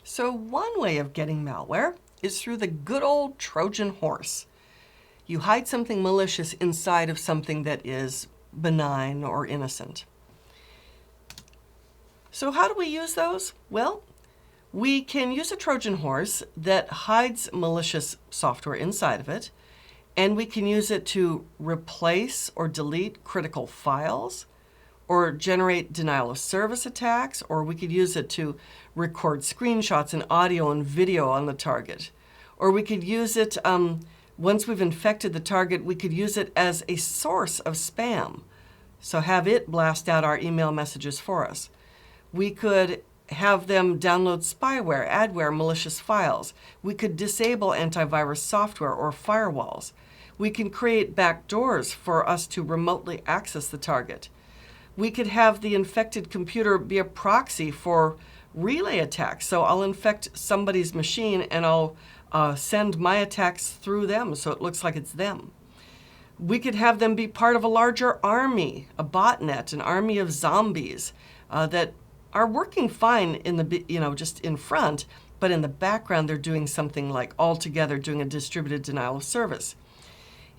So one way of getting malware is through the good old Trojan horse. You hide something malicious inside of something that is benign or innocent. So how do we use those? Well, we can use a Trojan horse that hides malicious software inside of it, and we can use it to replace or delete critical files, or generate denial of service attacks, or we could use it to record screenshots and audio and video on the target. Or we could use it, once we've infected the target, we could use it as a source of spam. So have it blast out our email messages for us. We could have them download spyware, adware, malicious files. We could disable antivirus software or firewalls. We can create backdoors for us to remotely access the target. We could have the infected computer be a proxy for relay attacks. So I'll infect somebody's machine and I'll send my attacks through them so it looks like it's them. We could have them be part of a larger army, a botnet, an army of zombies that are working fine in the, just in front, but in the background they're doing something like all together doing a distributed denial of service.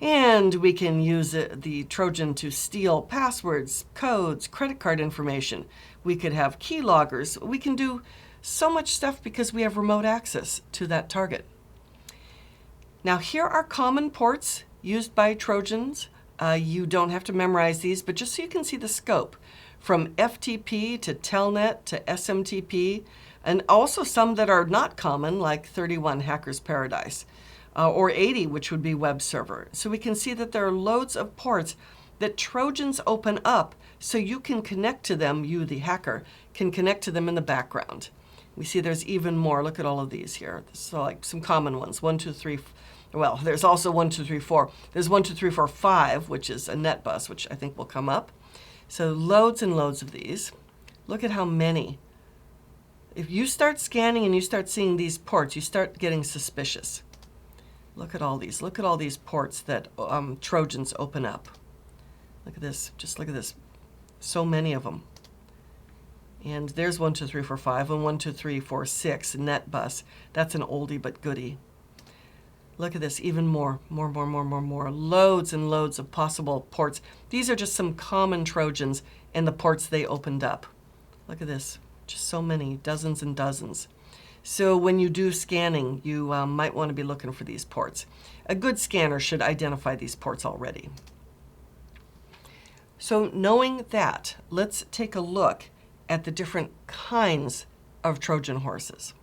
And we can use the Trojan to steal passwords, codes, credit card information. We could have keyloggers. We can do so much stuff because we have remote access to that target. Now here are common ports used by Trojans. You don't have to memorize these, but just so you can see the scope. From FTP to Telnet to SMTP, and also some that are not common, like 31 Hacker's Paradise. Or 80, which would be web server. So we can see that there are loads of ports that Trojans open up so you can connect to them, you the hacker, can connect to them in the background. We see there's even more. Look at all of these here. So like some common ones, 1, 2, 3, well, there's also 1, 2, 3, 4. There's 1, 2, 3, 4, 5, which is a net bus, which I think will come up. So loads and loads of these. Look at how many. If you start scanning and you start seeing these ports, you start getting suspicious. Look at all these. Look at all these ports that Trojans open up. Look at this. Just look at this. So many of them. And there's 1, 2, 3, 4, 5, and 1, 2, 3, 4, 6 net bus. That's an oldie but goodie. Look at this. Even more. More. Loads and loads of possible ports. These are just some common Trojans and the ports they opened up. Look at this. Just so many. Dozens and dozens. So when you do scanning, you might want to be looking for these ports. A good scanner should identify these ports already. So knowing that, let's take a look at the different kinds of Trojan horses.